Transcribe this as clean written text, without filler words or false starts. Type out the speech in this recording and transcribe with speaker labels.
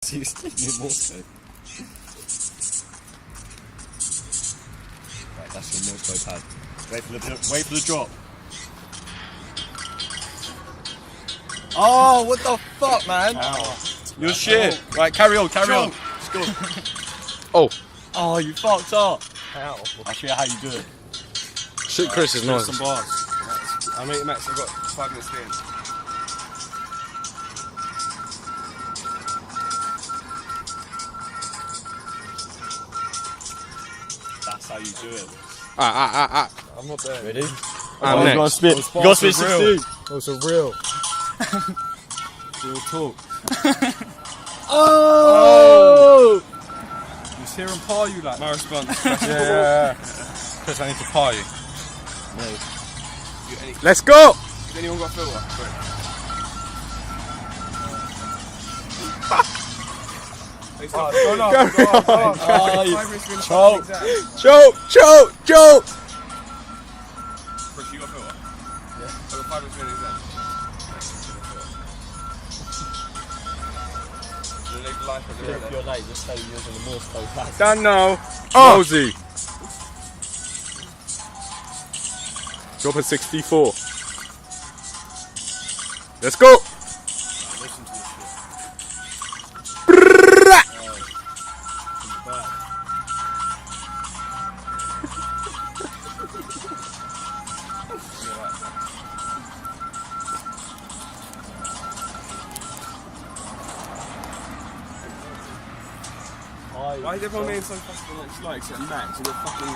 Speaker 1: Seriously, new Morse code. Right, that's your Morse code pad. Wait for the drop. Oh, what the fuck, man?
Speaker 2: Ow.
Speaker 1: You're shit. Right, carry on. Let's go.
Speaker 3: Oh.
Speaker 1: Oh, you fucked up.
Speaker 2: Ow.
Speaker 1: I'll show you how you do it.
Speaker 3: Shit, Chris is nice.
Speaker 2: Some bars. I mean, Max, I've got 5 minutes in.
Speaker 1: That's how you do it.
Speaker 2: I'm not there.
Speaker 1: Ready?
Speaker 3: I'm
Speaker 1: you
Speaker 3: next.
Speaker 1: gotta spit. You gotta spit 16.
Speaker 2: Those are real. Real talk.
Speaker 1: Oh!
Speaker 2: Just hear him par you like. My response.
Speaker 3: Yeah.
Speaker 2: Chris, I need to par you.
Speaker 1: No.
Speaker 3: Let's go!
Speaker 2: Has anyone got a filter? Quick. Go on.
Speaker 3: Choke!
Speaker 2: Chris, you got a filter? Yeah. I've got 5 minutes in exam.
Speaker 1: If you're late, just say you're using the Morse code pad.
Speaker 3: Done now. Mosey. Drop at 64. Let's go!
Speaker 1: Listen to this shit.
Speaker 2: Why is everyone being so fucking like Max? You're fucking